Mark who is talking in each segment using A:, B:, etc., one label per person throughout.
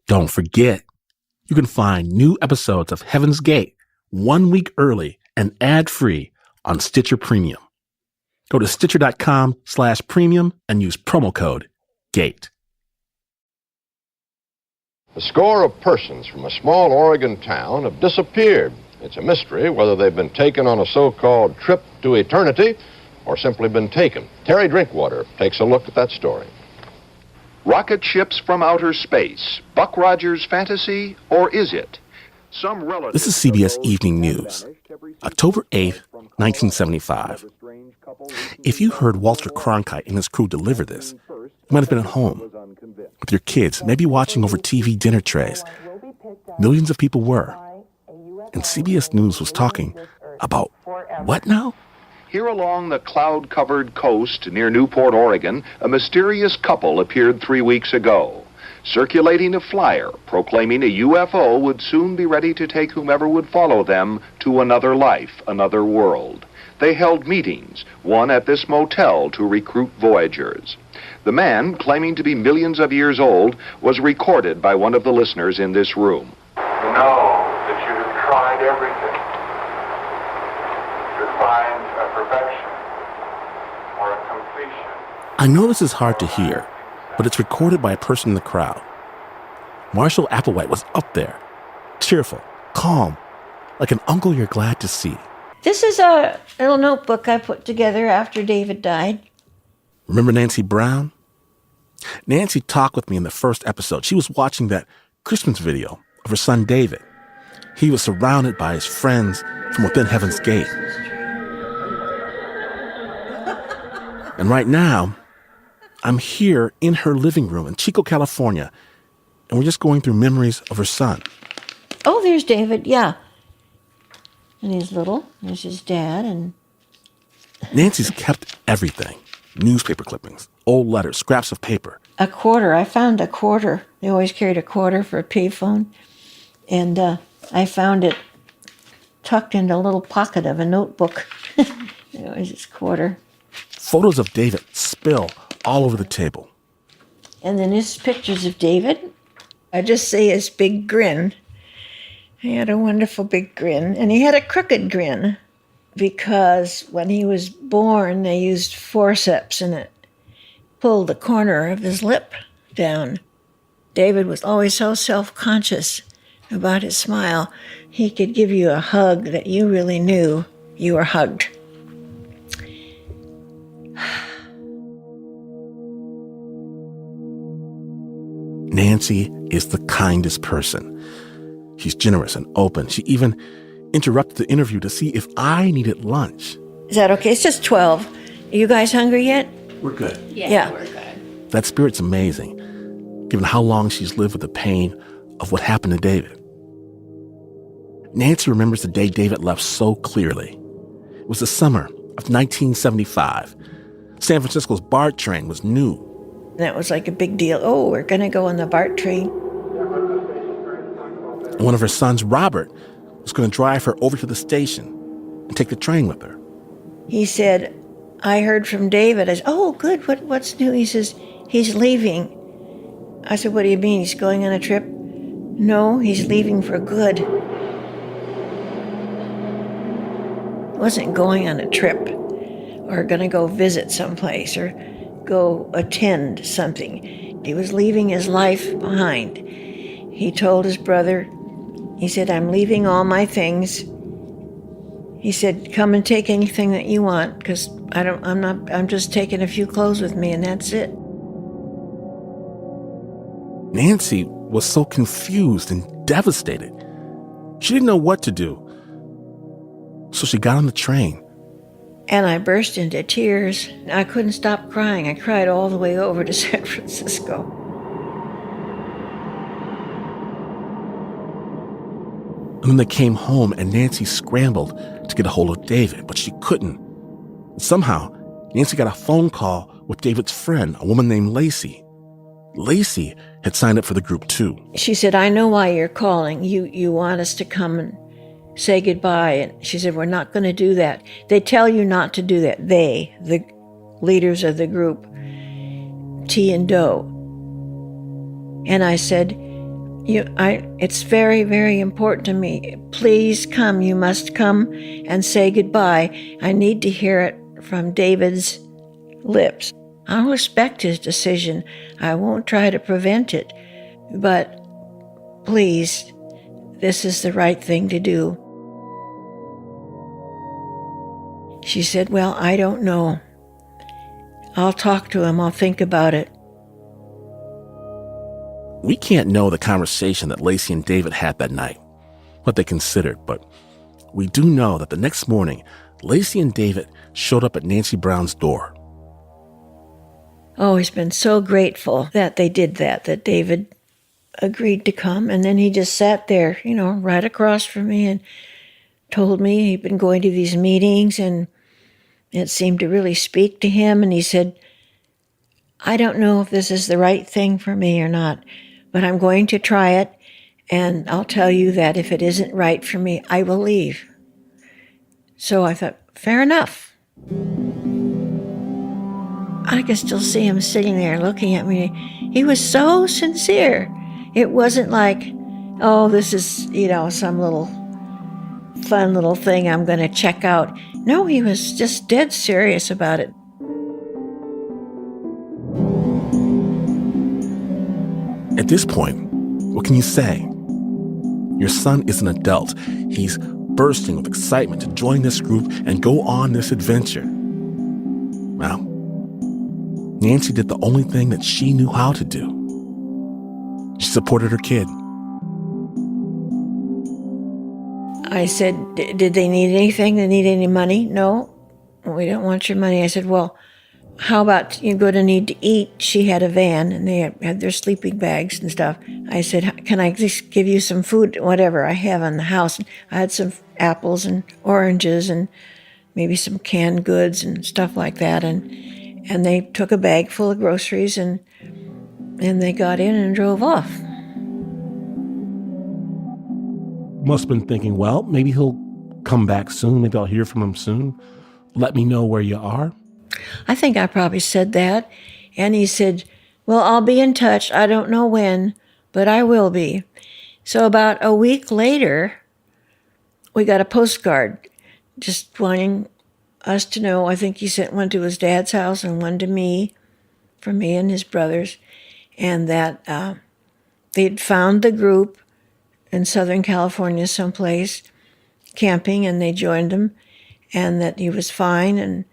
A: Don't forget, you can find new episodes of Heaven's Gate 1 week early and ad-free on Stitcher Premium. Go to Stitcher.com/premium and use promo code GATE.
B: A score of persons from a small Oregon town have disappeared. It's a mystery whether they've been taken on a so-called trip to eternity or simply been taken. Terry Drinkwater takes a look at that story.
C: Rocket ships from outer space, Buck Rogers' fantasy, or is it?
A: This is CBS Evening News, October 8th, 1975. If you heard Walter Cronkite and his crew deliver this, you might have been at home with your kids, maybe watching over TV dinner trays. Millions of people were. And CBS News was talking about what now?
C: Here along the cloud-covered coast near Newport, Oregon, a mysterious couple appeared 3 weeks ago, circulating a flyer proclaiming a UFO would soon be ready to take whomever would follow them to another life, another world. They held meetings, one at this motel to recruit voyagers. The man, claiming to be millions of years old, was recorded by one of the listeners in this room.
D: You know that you have tried everything to find a perfection or a completion.
A: I know this is hard to hear, but it's recorded by a person in the crowd. Marshall Applewhite was up there, cheerful, calm, like an uncle you're glad to see.
E: This is a little notebook I put together after David died.
A: Remember Nancy Brown? Nancy talked with me in the first episode. She was watching that Christmas video of her son David. He was surrounded by his friends from within Heaven's Gate. And right now, I'm here in her living room in Chico, California, and we're just going through memories of her son.
E: Oh, there's David, yeah. And he's little. There's his dad. And
A: Nancy's kept everything. Newspaper clippings, old letters, scraps of paper.
E: A quarter. I found a quarter. They always carried a quarter for a payphone. And I found it tucked into a little pocket of a notebook. It was his quarter.
A: Photos of David spill all over the table.
E: And then his pictures of David. I just say his big grin. He had a wonderful big grin, and he had a crooked grin because when he was born, they used forceps and it pulled the corner of his lip down. David was always so self-conscious about his smile. He could give you a hug that you really knew you were hugged.
A: Nancy is the kindest person. She's generous and open. She even interrupted the interview to see if I needed lunch.
E: Is that okay? It's just 12. Are you guys hungry yet?
A: We're good.
E: Yeah.
F: We're good.
A: That spirit's amazing, given how long she's lived with the pain of what happened to David. Nancy remembers the day David left so clearly. It was the summer of 1975. San Francisco's BART train was new.
E: That was like a big deal. Oh, we're going to go on the BART train.
A: And one of her sons, Robert, was going to drive her over to the station and take the train with her.
E: He said, I heard from David. I said, oh, good. What's new? He says, he's leaving. I said, what do you mean? He's going on a trip? No, he's leaving for good. He wasn't going on a trip or going to go visit someplace or go attend something. He was leaving his life behind. He told his brother, he said, I'm leaving all my things. He said, come and take anything that you want, because I'm just taking a few clothes with me, and that's it.
A: Nancy was so confused and devastated. She didn't know what to do. So she got on the train.
E: And I burst into tears. I couldn't stop crying. I cried all the way over to San Francisco.
A: And then they came home, and Nancy scrambled to get a hold of David, but she couldn't. Somehow, Nancy got a phone call with David's friend, a woman named Lacey. Lacey had signed up for the group too.
E: She said, I know why you're calling. You want us to come and say goodbye. And she said, we're not going to do that. They tell you not to do that. They, the leaders of the group, T and Doe. And I said, It's very, very important to me. Please come. You must come and say goodbye. I need to hear it from David's lips. I'll respect his decision. I won't try to prevent it. But please, this is the right thing to do. She said, well, I don't know. I'll talk to him. I'll think about it.
A: We can't know the conversation that Lacey and David had that night, what they considered, but we do know that the next morning, Lacey and David showed up at Nancy Brown's door.
E: Oh, he's been so grateful that they did that David agreed to come. And then he just sat there, right across from me and told me he'd been going to these meetings and it seemed to really speak to him. And he said, I don't know if this is the right thing for me or not, but I'm going to try it. And I'll tell you that if it isn't right for me, I will leave. So I thought, fair enough. I could still see him sitting there looking at me. He was so sincere. It wasn't like, oh, this is, some little fun little thing I'm going to check out. No, he was just dead serious about it.
A: At this point, what can you say? Your son is an adult. He's bursting with excitement to join this group and go on this adventure. Well, Nancy did the only thing that she knew how to do. She supported her kid.
E: I said, did they need anything? They need any money? No, we don't want your money. I said, well, how about you're going to need to eat? She had a van and they had their sleeping bags and stuff. I said, can I just give you some food, whatever I have in the house? I had some apples and oranges and maybe some canned goods and stuff like that. And they took a bag full of groceries and they got in and drove off.
A: Must have been thinking, well, maybe he'll come back soon. Maybe I'll hear from him soon. Let me know where you are.
E: I think I probably said that. And he said, well, I'll be in touch. I don't know when, but I will be. So about a week later, we got a postcard just wanting us to know. I think he sent one to his dad's house and one to me, for me and his brothers, and that they'd found the group in Southern California someplace, camping, and they joined them, and that he was fine and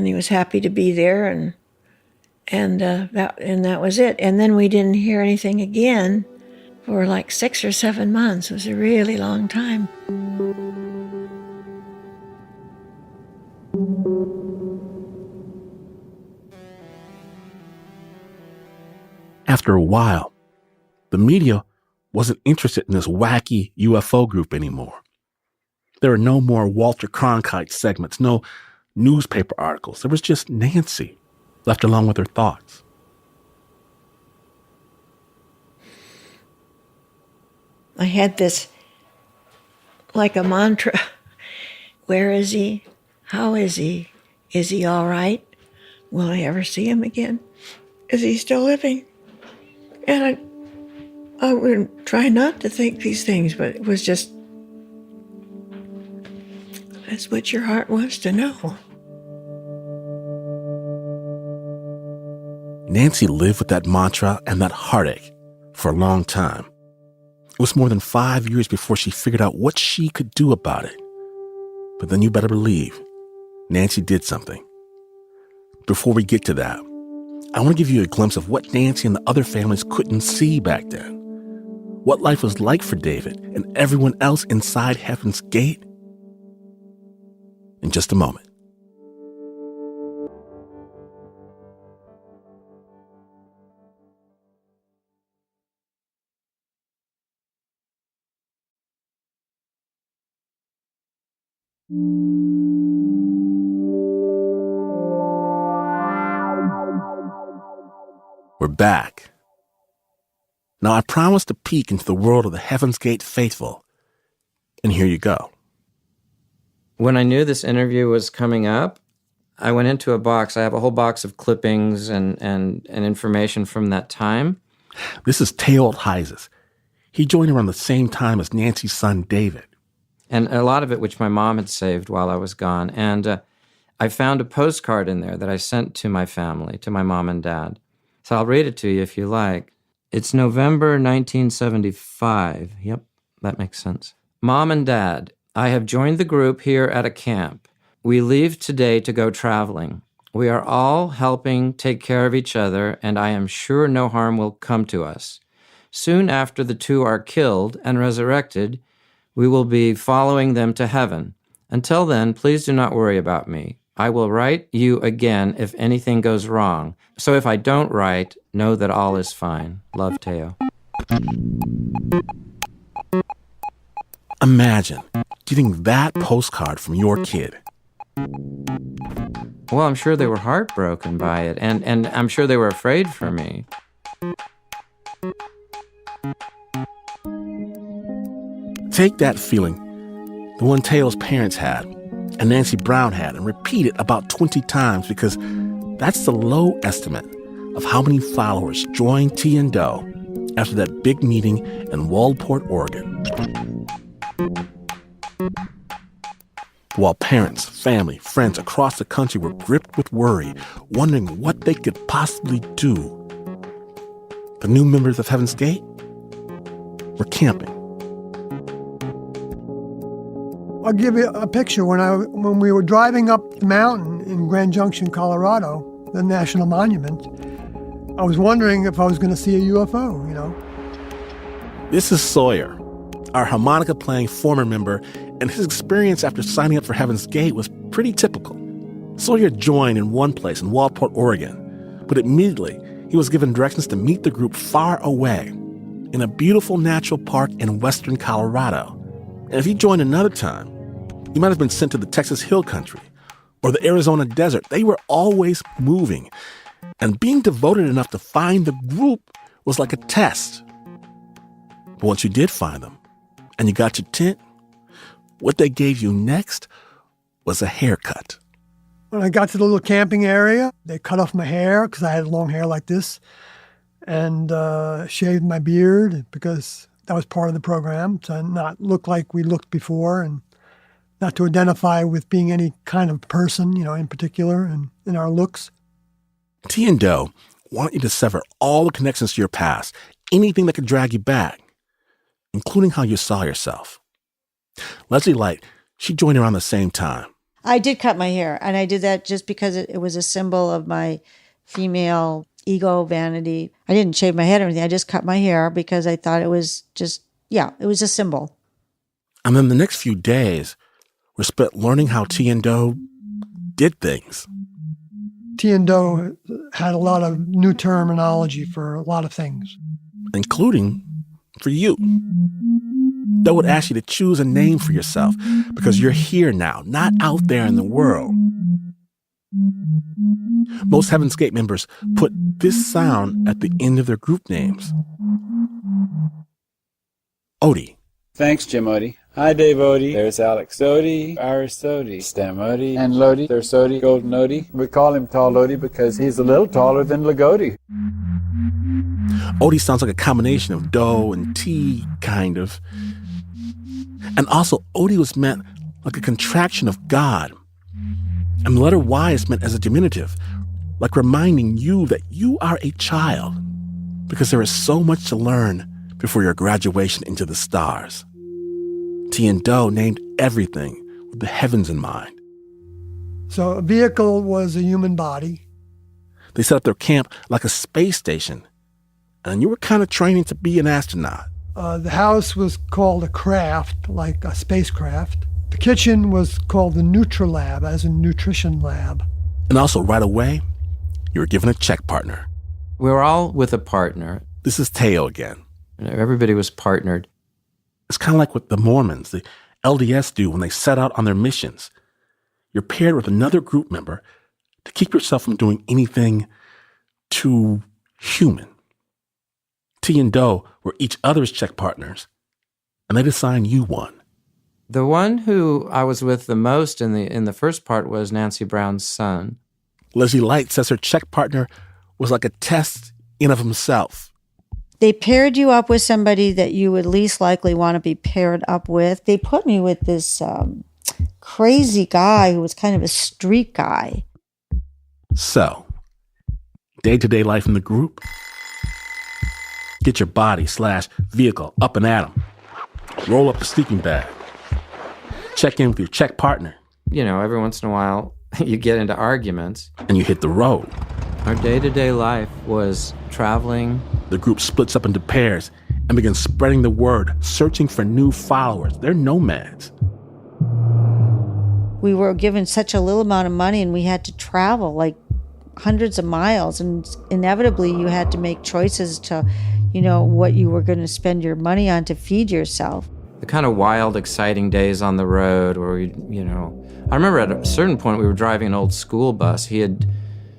E: he was happy to be there, and that was it. And then we didn't hear anything again for like 6 or 7 months. It was a really long time.
A: After a while, the media wasn't interested in this wacky UFO group anymore. There were no more Walter Cronkite segments, no newspaper articles. There was just Nancy, left alone with her thoughts.
E: I had this, like a mantra. Where is he? How is he? Is he all right? Will I ever see him again? Is he still living? And I would try not to think these things, but it was just, that's what your heart wants to know.
A: Nancy lived with that mantra and that heartache for a long time. It was more than 5 years before she figured out what she could do about it. But then you better believe Nancy did something. Before we get to that, I want to give you a glimpse of what Nancy and the other families couldn't see back then. What life was like for David and everyone else inside Heaven's Gate. In just a moment. We're back. Now, I promised to peek into the world of the Heaven's Gate faithful. And here you go.
F: When I knew this interview was coming up, I went into a box. I have a whole box of clippings and information from that time.
A: This is Teold Heises. He joined around the same time as Nancy's son, David.
F: And a lot of it, which my mom had saved while I was gone. And I found a postcard in there that I sent to my family, to my mom and dad. So I'll read it to you if you like. It's November 1975. Yep, that makes sense. Mom and Dad, I have joined the group here at a camp. We leave today to go traveling. We are all helping take care of each other, and I am sure no harm will come to us. Soon after the two are killed and resurrected, we will be following them to heaven. Until then, please do not worry about me. I will write you again if anything goes wrong. So if I don't write, know that all is fine. Love, Teo.
A: Imagine getting that postcard from your kid.
F: Well, I'm sure they were heartbroken by it, and I'm sure they were afraid for me.
A: Take that feeling, the one Teo's parents had, and Nancy Brown had, and repeat it about 20 times, because that's the low estimate of how many followers joined T&Do after that big meeting in Waldport, Oregon. While parents, family, friends across the country were gripped with worry, wondering what they could possibly do, the new members of Heaven's Gate were camping.
G: I'll give you a picture. When we were driving up the mountain in Grand Junction, Colorado, the National Monument, I was wondering if I was going to see a UFO,
A: This is Sawyer, our harmonica-playing former member, and his experience after signing up for Heaven's Gate was pretty typical. Sawyer joined in one place in Waldport, Oregon, but immediately he was given directions to meet the group far away in a beautiful natural park in western Colorado. And if he joined another time, he might have been sent to the Texas Hill Country or the Arizona desert. They were always moving, and being devoted enough to find the group was like a test. But once you did find them and you got your tent, what they gave you next was a haircut.
G: When I got to the little camping area, they cut off my hair because I had long hair like this, and shaved my beard because that was part of the program, to not look like we looked before and not to identify with being any kind of person, in particular, and in our looks.
A: T&Do want you to sever all the connections to your past, anything that could drag you back, including how you saw yourself. Leslie Light, she joined around the same time.
H: I did cut my hair, and I did that just because it was a symbol of my female ego, vanity. I didn't shave my head or anything. I just cut my hair because I thought it was it was a symbol.
A: And then the next few days were spent learning how T&Do did things.
G: T&Do had a lot of new terminology for a lot of things.
A: Including for you. Do would ask you to choose a name for yourself because you're here now, not out there in the world. Most Heaven's Gate members put this sound at the end of their group names. Odie.
I: Thanks, Jim Odie. Hi, Dave Odie. There's Alex Odie, Iris Odie, Stam Odie, and Lodi. There's Odie, Golden Odie. We call him Tall Odie because he's a little taller than Lagodi.
A: Odie sounds like a combination of Do and T, kind of. And also, Odie was meant like a contraction of God. And the letter Y is meant as a diminutive, like reminding you that you are a child, because there is so much to learn before your graduation into the stars. T&Do named everything with the heavens in mind.
G: So a vehicle was a human body.
A: They set up their camp like a space station, and you were kind of training to be an astronaut.
G: The house was called a craft, like a spacecraft. The kitchen was called the Nutrilab, as in nutrition lab.
A: And also, right away, you were given a check partner.
F: We were all with a partner.
A: This is Teo again.
F: Everybody was partnered.
A: It's kind of like what the Mormons, the LDS, do when they set out on their missions. You're paired with another group member to keep yourself from doing anything too human. T&Do were each other's check partners, and they'd assign you one.
F: The one who I was with the most in the first part was Nancy Brown's son.
A: Leslie Light says her check partner was like a test in of himself.
H: They paired you up with somebody that you would least likely want to be paired up with. They put me with this crazy guy who was kind of a street guy.
A: So, day-to-day life in the group? Get your body/vehicle up and at 'em. Roll up the sleeping bag. Check in with your check partner.
F: You know, every once in a while, you get into arguments.
A: And you hit the road.
F: Our day-to-day life was traveling.
A: The group splits up into pairs and begins spreading the word, searching for new followers. They're nomads.
H: We were given such a little amount of money and we had to travel like hundreds of miles. And inevitably you had to make choices to, you know, what you were going to spend your money on to feed yourself.
F: The kind of wild, exciting days on the road where we, you know, I remember at a certain point we were driving an old school bus.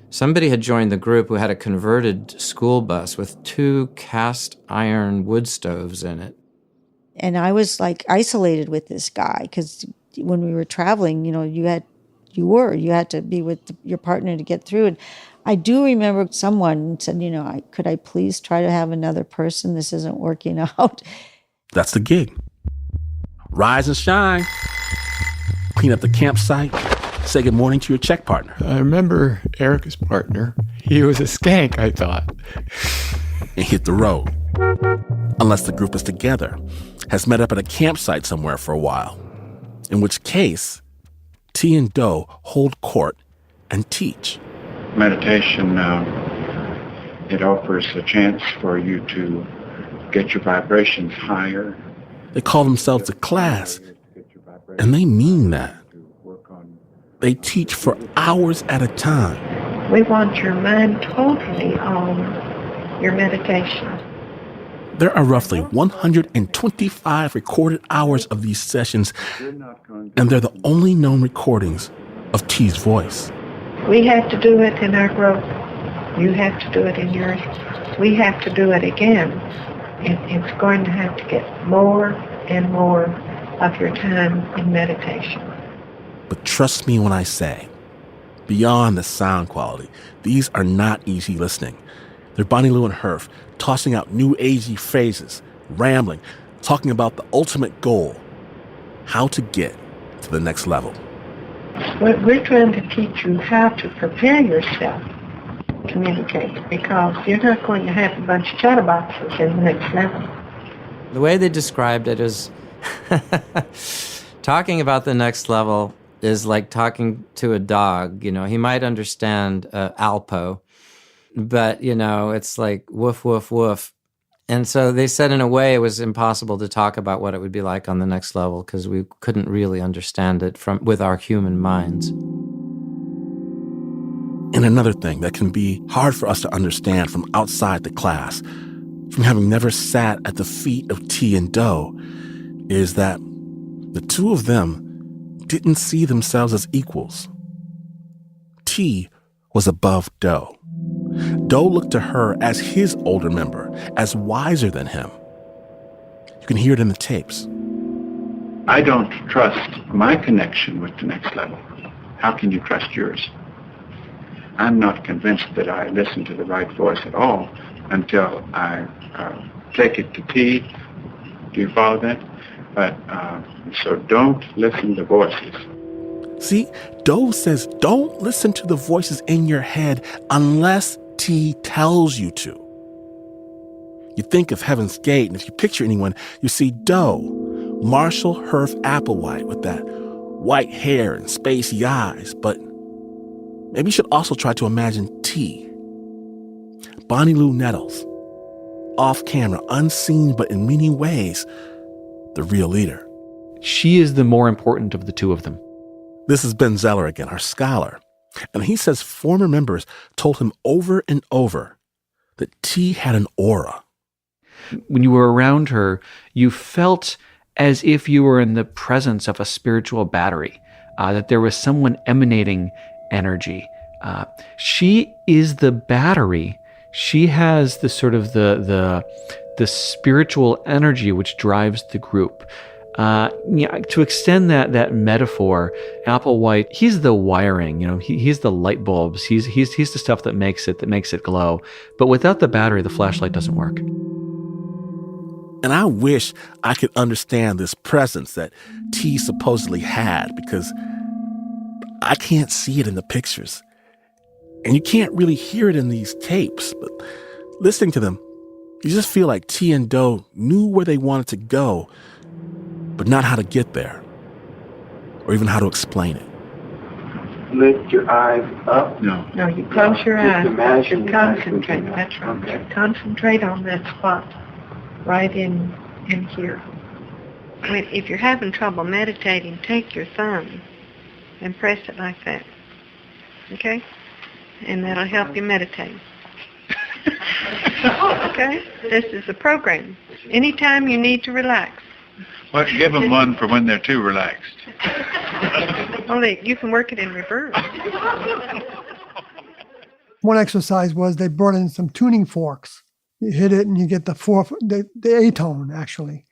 F: Somebody had joined the group who had a converted school bus with 2 cast iron wood stoves in it.
H: And I was like isolated with this guy because when we were traveling, you know, you had to be with your partner to get through. And I do remember someone said, you know, could I please try to have another person? This isn't working out.
A: That's the gig. Rise and shine. Clean up the campsite. Say good morning to your check partner.
J: I remember Erica's partner. He was a skank, I thought.
A: And hit the road. Unless the group is together, has met up at a campsite somewhere for a while. In which case, T and Do hold court and teach.
K: Meditation, it offers a chance for you to get your vibrations higher.
A: They call themselves a class, and they mean that. They teach for hours at a time.
L: We want your mind totally on your meditation.
A: There are roughly 125 recorded hours of these sessions, and they're the only known recordings of T's voice.
L: We have to do it in our group. You have to do it in yours. We have to do it again. It's going to have to get more and more of your time in meditation.
A: But trust me when I say, beyond the sound quality, these are not easy listening. They're Bonnie Lou and Herf tossing out new agey phrases, rambling, talking about the ultimate goal, how to get to the next level.
L: We're trying to teach you how to prepare yourself to communicate, because you're not going to have a bunch of chatterboxes in the next level.
F: The way they described it is talking about the next level is like talking to a dog. You know, he might understand Alpo, but, you know, it's like woof, woof, woof. And so they said in a way it was impossible to talk about what it would be like on the next level because we couldn't really understand it with our human minds.
A: And another thing that can be hard for us to understand from outside the class, from having never sat at the feet of T and Do, is that the two of them didn't see themselves as equals. T was above Do. Do looked to her as his older member, as wiser than him. You can hear it in the tapes.
K: I don't trust my connection with the next level. How can you trust yours? I'm not convinced that I listen to the right voice at all until I take it to T. Do you follow that? But so don't listen to voices.
A: See, Do says don't listen to the voices in your head unless T tells you to. You think of Heaven's Gate, and if you picture anyone, you see Do, Marshall Herf Applewhite with that white hair and spacey eyes, but maybe you should also try to imagine T. Bonnie Lou Nettles, off camera, unseen, but in many ways, the real leader.
M: She is the more important of the two of them.
A: This is Ben Zeller again, our scholar. And he says former members told him over and over that T had an aura.
M: When you were around her, you felt as if you were in the presence of a spiritual battery, that there was someone emanating energy. She is the battery. She has the sort of the spiritual energy which drives the group. To extend that metaphor, Applewhite, he's the wiring. You know, he's the light bulbs. He's the stuff that makes it glow. But without the battery, the flashlight doesn't work.
A: And I wish I could understand this presence that T supposedly had, because I can't see it in the pictures. And you can't really hear it in these tapes, but listening to them, you just feel like T and Do knew where they wanted to go, but not how to get there, or even how to explain it.
K: Lift your eyes up.
L: No, you close your eyes.
K: Imagine
L: You concentrate. That's right.
K: Okay.
L: Concentrate on that spot right in here. If you're having trouble meditating, take your thumb and press it like that. Okay? And that'll help you meditate. Okay? This is a program. Anytime you need to relax.
K: Well, give them one for when they're too relaxed.
L: Only you can work it in reverse.
G: One exercise was they brought in some tuning forks. You hit it and you get the A tone, actually.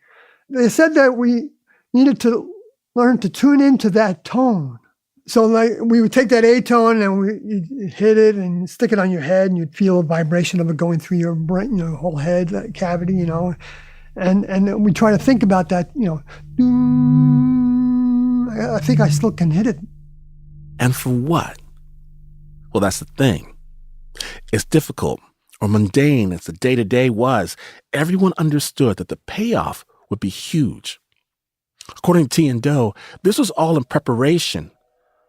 G: They said that we needed to learn to tune into that tone. So like we would take that A tone and you hit it and stick it on your head, and you'd feel a vibration of it going through your brain, whole head, that cavity, And we try to think about that, I think I still can hit it.
A: And for what? Well, that's the thing. As difficult or mundane as the day-to-day was, everyone understood that the payoff would be huge. According to T and Do, this was all in preparation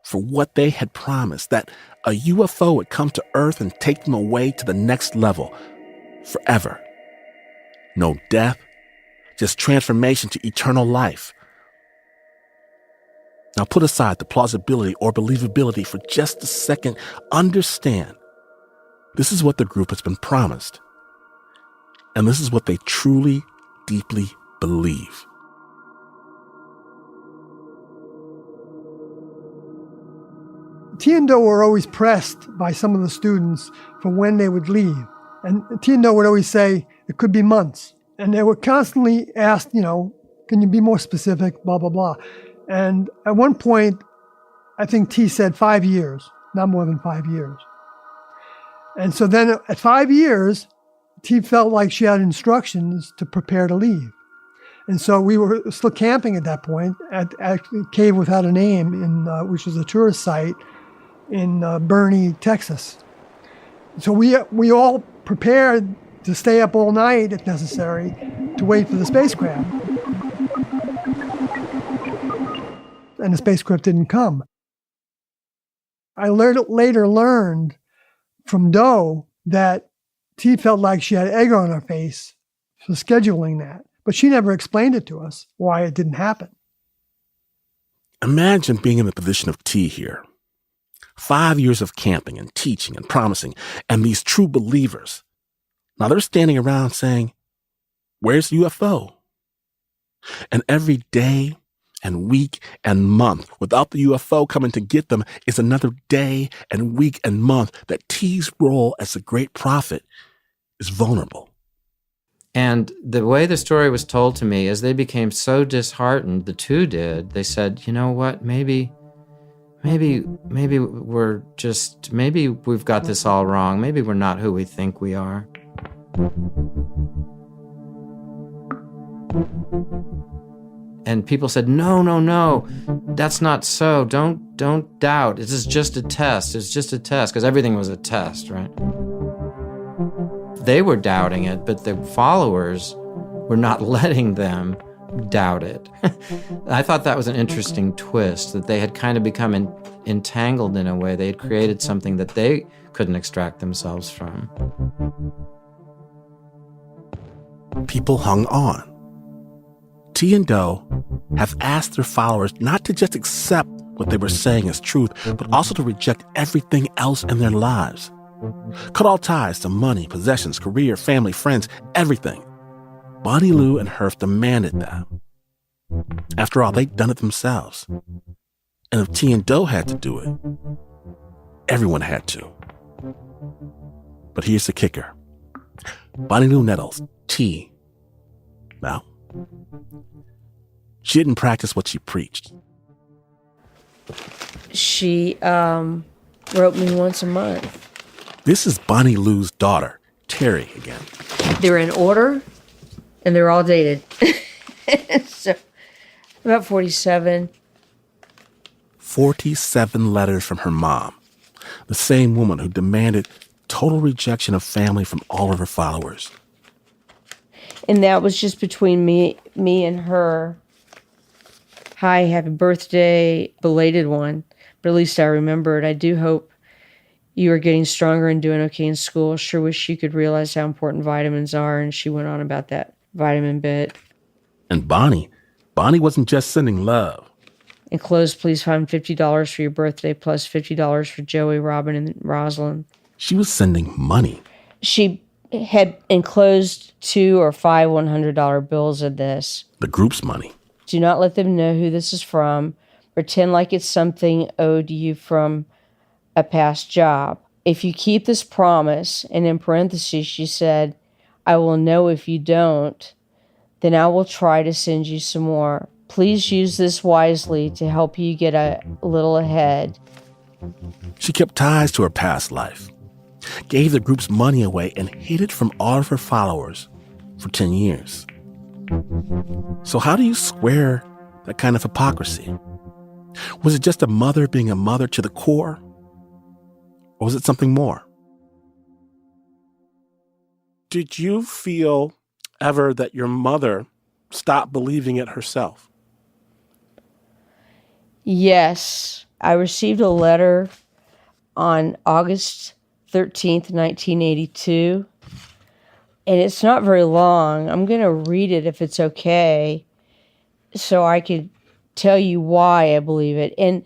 A: for what they had promised, that a UFO would come to Earth and take them away to the next level forever. No death, just transformation to eternal life. Now put aside the plausibility or believability for just a second. Understand, this is what the group has been promised. And this is what they truly, deeply believe.
G: T and Do were always pressed by some of the students for when they would leave. And T and Do would always say, it could be months. And they were constantly asked, can you be more specific, blah, blah, blah. And at one point, I think T said 5 years, not more than 5 years. And so then at 5 years, T felt like she had instructions to prepare to leave. And so we were still camping at that point at Cave Without a Name, which was a tourist site in Boerne, Texas. So we all prepared to stay up all night, if necessary, to wait for the spacecraft. And the spacecraft didn't come. I later learned from Do that T felt like she had egg on her face for scheduling that, but she never explained it to us, why it didn't happen.
A: Imagine being in the position of T here. 5 years of camping and teaching and promising, and these true believers. Now they're standing around saying, where's the UFO? And every day and week and month without the UFO coming to get them is another day and week and month that T's role as the great prophet is vulnerable.
F: And the way the story was told to me is they became so disheartened, the two did, they said, you know what, maybe we've got this all wrong. Maybe we're not who we think we are. And people said, no, that's not so. Don't doubt. This is just a test. It's just a test, because everything was a test, right? They were doubting it, but the followers were not letting them doubt it. I thought that was an interesting twist, that they had kind of become entangled in a way. They had created something that they couldn't extract themselves from.
A: People hung on. T and Do have asked their followers not to just accept what they were saying as truth, but also to reject everything else in their lives. Cut all ties to money, possessions, career, family, friends, everything. Bonnie Lou and Herf demanded that. After all, they'd done it themselves. And if T and Do had to do it, everyone had to. But here's the kicker. Bonnie Lou Nettles, T, well, she didn't practice what she preached.
N: She wrote me once a month.
A: This is Bonnie Lou's daughter, Terry, again.
N: They're in order. and they're all dated. So, about 47.
A: 47 letters from her mom, the same woman who demanded total rejection of family from all of her followers.
N: And that was just between me and her. Hi, happy birthday, belated one. But at least I remembered. I do hope you are getting stronger and doing okay in school. Sure wish you could realize how important vitamins are. And she went on about that vitamin bit.
A: And Bonnie wasn't just sending love.
N: Enclosed, please find $50 for your birthday plus $50 for Joey, Robin, and Rosalind.
A: She was sending money.
N: She had enclosed 2 or 5 $100 bills of this.
A: The group's money.
N: Do not let them know who this is from. Pretend like it's something owed you from a past job. If you keep this promise, and in parentheses she said, I will know if you don't, then I will try to send you some more. Please use this wisely to help you get a little ahead.
A: She kept ties to her past life, gave the group's money away, and hid it from all of her followers for 10 years. So how do you square that kind of hypocrisy? Was it just a mother being a mother to the core? Or was it something more? Did you feel ever that your mother stopped believing it herself?
N: Yes. I received a letter on August 13th, 1982. And it's not very long. I'm going to read it if it's okay, so I could tell you why I believe it. And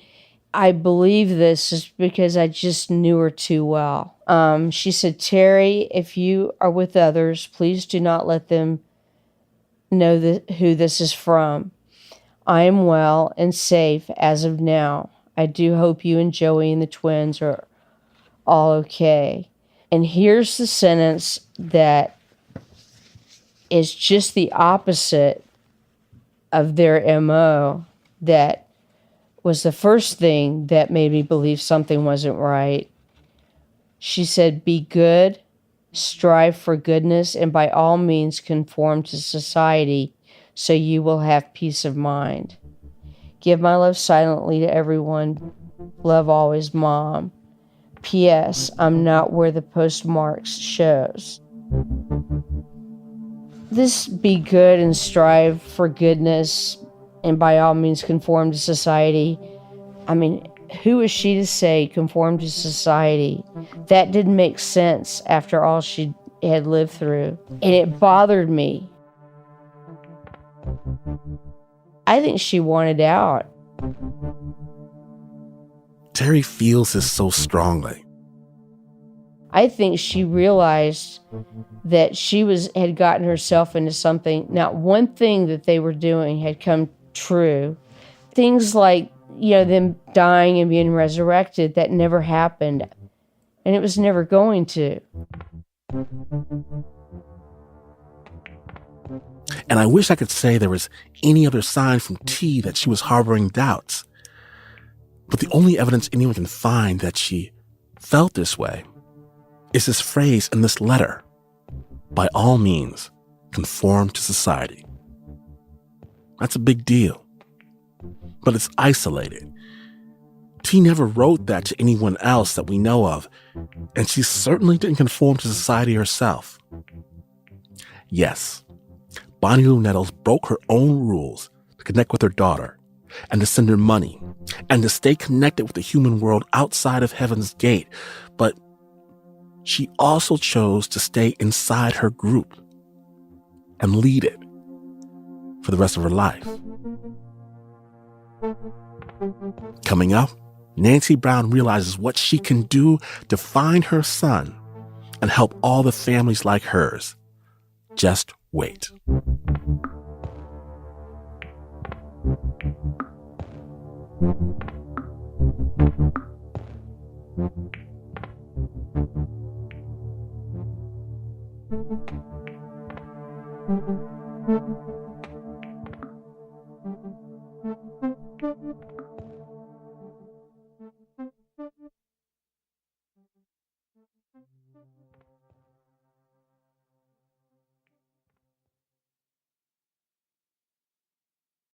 N: I believe this is because I just knew her too well. She said, Terry, if you are with others, please do not let them know who this is from. I am well and safe as of now. I do hope you and Joey and the twins are all okay. And here's the sentence that is just the opposite of their MO. That was the first thing that made me believe something wasn't right. She said, be good, strive for goodness, and by all means conform to society so you will have peace of mind. Give my love silently to everyone. Love always, Mom. P.S. I'm not where the postmarks shows. This be good and strive for goodness and by all means conform to society. I mean, who is she to say conform to society? That didn't make sense after all she had lived through. And it bothered me. I think she wanted out.
A: Terry feels this so strongly.
N: I think she realized that she had gotten herself into something. Not one thing that they were doing had come true. Things like, them dying and being resurrected, that never happened. And it was never going to.
A: And I wish I could say there was any other sign from T that she was harboring doubts. But the only evidence anyone can find that she felt this way is this phrase in this letter: by all means, conform to society. That's a big deal. But it's isolated. T never wrote that to anyone else that we know of, and she certainly didn't conform to society herself. Yes, Bonnie Lou Nettles broke her own rules to connect with her daughter, and to send her money, and to stay connected with the human world outside of Heaven's Gate. But she also chose to stay inside her group and lead it for the rest of her life. Coming up, Nancy Brown realizes what she can do to find her son and help all the families like hers. Just wait.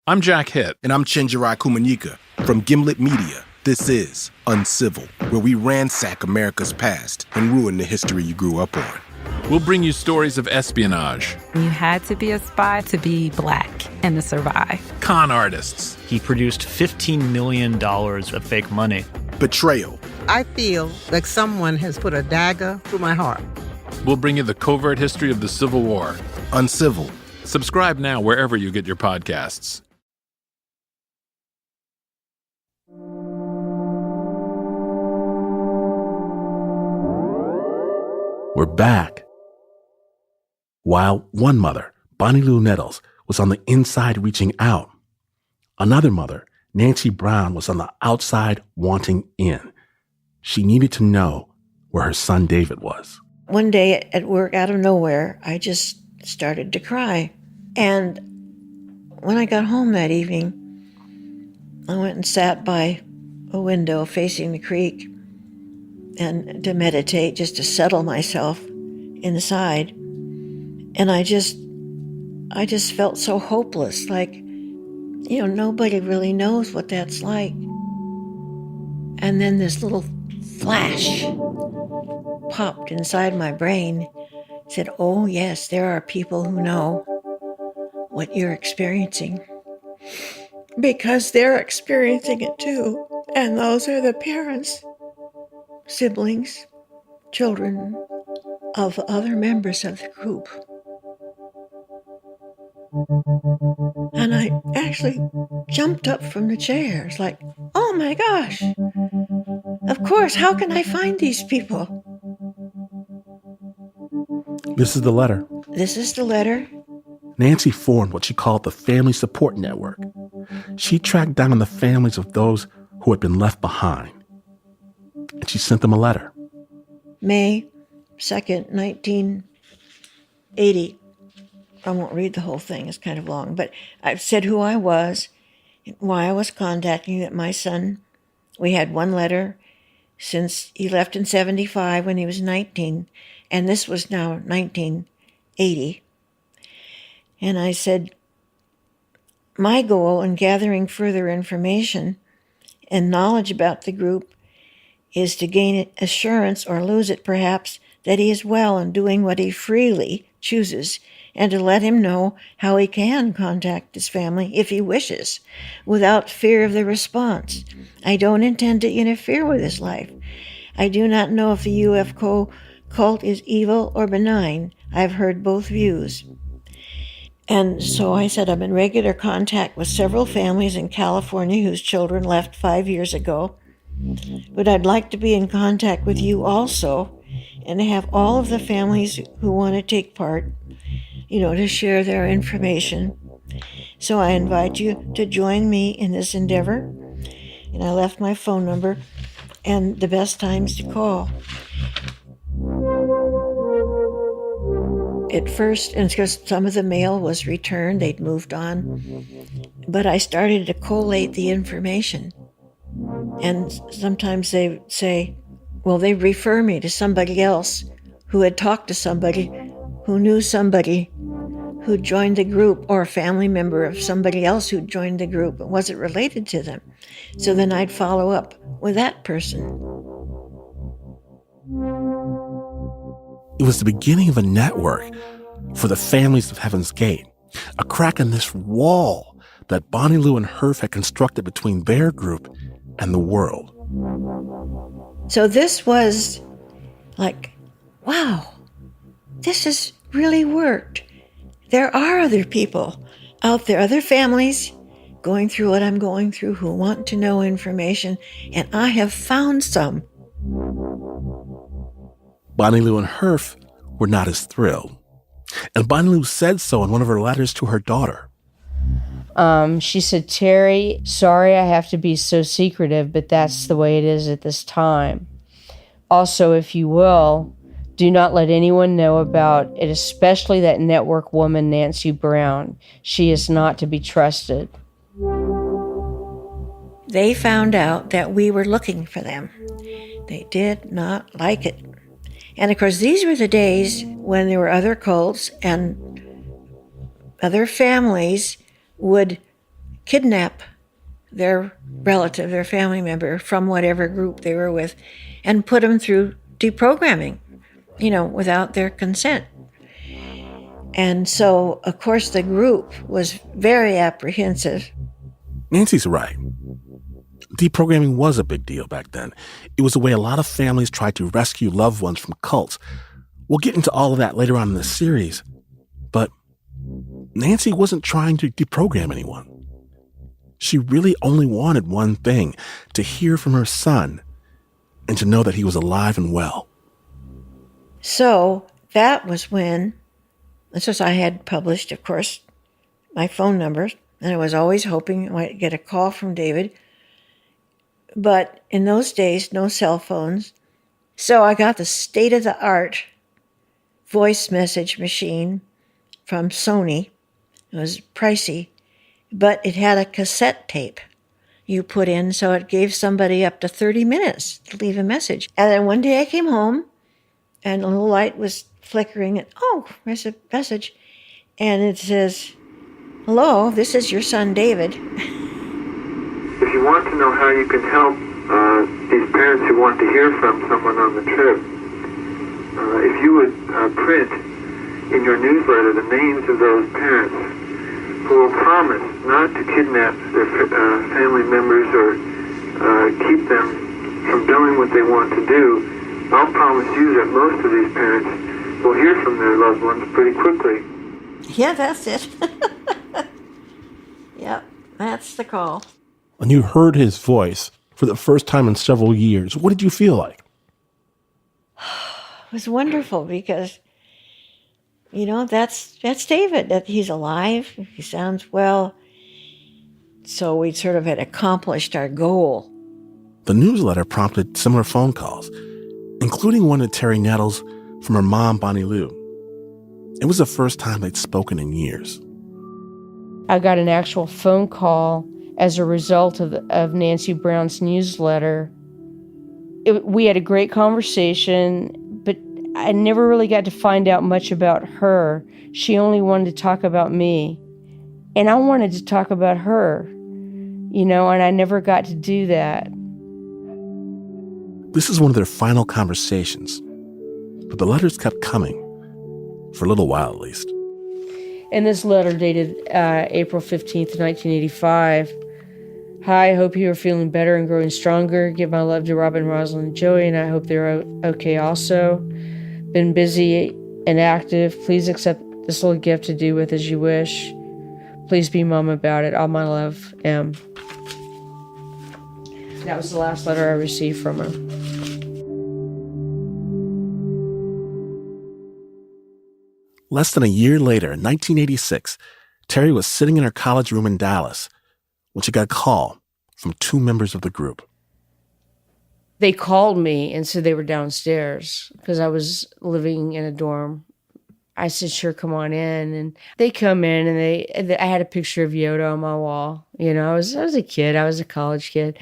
O: I'm Jack Hitt.
P: And I'm Chenjerai Kumanyika. From Gimlet Media, this is Uncivil, where we ransack America's past and ruin the history you grew up on.
O: We'll bring you stories of espionage.
Q: You had to be a spy to be black and to survive.
O: Con artists.
R: He produced $15 million of fake money.
P: Betrayal.
S: I feel like someone has put a dagger through my heart.
O: We'll bring you the covert history of the Civil War.
P: Uncivil.
O: Subscribe now wherever you get your podcasts.
A: We're back. While one mother, Bonnie Lou Nettles, was on the inside reaching out, another mother, Nancy Brown, was on the outside wanting in. She needed to know where her son David was.
E: One day at work, out of nowhere, I just started to cry. And when I got home that evening, I went and sat by a window facing the creek and to meditate, just to settle myself inside. And I just felt so hopeless, like, nobody really knows what that's like. And then this little flash popped inside my brain, said, oh yes, there are people who know what you're experiencing. Because they're experiencing it too. And those are the parents, siblings, children of other members of the group. And I actually jumped up from the chair. It's like, oh my gosh, of course, how can I find these people?
A: This is the letter.
E: This is the letter.
A: Nancy formed what she called the Family Support Network. She tracked down the families of those who had been left behind. And she sent them a letter.
E: May 2nd, 1980. I won't read the whole thing, it's kind of long, but I said who I was, why I was contacting that my son, we had one letter since he left in 75 when he was 19, and this was now 1980. And I said, my goal in gathering further information and knowledge about the group is to gain assurance, or lose it perhaps, that he is well and doing what he freely chooses, and to let him know how he can contact his family if he wishes, without fear of the response. I don't intend to interfere with his life. I do not know if the UFO cult is evil or benign. I've heard both views. And so I said, I'm in regular contact with several families in California whose children left 5 years ago. But I'd like to be in contact with you also, and to have all of the families who want to take part, to share their information. So I invite you to join me in this endeavor. And I left my phone number and the best times to call. At first, and because some of the mail was returned, they'd moved on, but I started to collate the information. And sometimes they would say, well, they refer me to somebody else who had talked to somebody who knew somebody who joined the group, or a family member of somebody else who joined the group and wasn't related to them. So then I'd follow up with that person.
A: It was the beginning of a network for the families of Heaven's Gate, a crack in this wall that Bonnie Lou and Herf had constructed between their group and the world.
E: So this was like, wow, this has really worked. There are other people out there, other families going through what I'm going through, who want to know information, and I have found some.
A: Bonnie Lou and Herf were not as thrilled. And Bonnie Lou said so in one of her letters to her daughter.
N: She said, Terry, sorry I have to be so secretive, but that's the way it is at this time. Also, if you will, do not let anyone know about it, especially that network woman, Nancy Brown. She is not to be trusted.
E: They found out that we were looking for them. They did not like it. And of course, these were the days when there were other cults and other families would kidnap their relative, their family member from whatever group they were with and put them through deprogramming, without their consent. And so, of course, the group was very apprehensive.
A: Nancy's right. Deprogramming was a big deal back then. It was the way a lot of families tried to rescue loved ones from cults. We'll get into all of that later on in the series. But Nancy wasn't trying to deprogram anyone. She really only wanted one thing, to hear from her son and to know that he was alive and well.
E: So that was when, I had published, of course, my phone numbers, and I was always hoping I might get a call from David. But in those days, no cell phones. So I got the state-of-the-art voice message machine from Sony. It was pricey, but it had a cassette tape you put in, so it gave somebody up to 30 minutes to leave a message. And then one day I came home, and a little light was flickering, and there's a message. And it says, "Hello, this is your son, David."
D: If you want to know how you can help these parents who want to hear from someone on the trip, if you would print in your newsletter the names of those parents who will promise not to kidnap their family members or keep them from doing what they want to do, I'll promise you that most of these parents will hear from their loved ones pretty quickly.
E: Yeah, that's it. Yep, that's the call.
A: When you heard his voice for the first time in several years, what did you feel like?
E: It was wonderful because, that's David, that he's alive, he sounds well. So we sort of had accomplished our goal.
A: The newsletter prompted similar phone calls, including one to Terry Nettles from her mom, Bonnie Lou. It was the first time they'd spoken in years.
N: I got an actual phone call as a result of Nancy Brown's newsletter. We had a great conversation, but I never really got to find out much about her. She only wanted to talk about me. And I wanted to talk about her, and I never got to do that.
A: This is one of their final conversations, but the letters kept coming, for a little while at least.
N: And this letter dated April 15th, 1985. Hi, hope you are feeling better and growing stronger. Give my love to Robin, Rosalind, and Joey, and I hope they're okay also. Been busy and active. Please accept this little gift to do with as you wish. Please be mom about it. All my love, M. That was the last letter I received from her.
A: Less than a year later, in 1986, Terry was sitting in her college room in Dallas when she got a call from two members of the group.
N: They called me and said they were downstairs because I was living in a dorm. I said, sure, come on in. And they come in and I had a picture of Yoda on my wall. I was a kid. I was a college kid.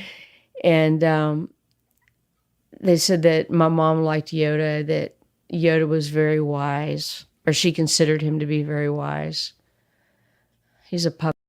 N: And they said that my mom liked Yoda, that Yoda was very wise, or she considered him to be very wise. He's a puppet.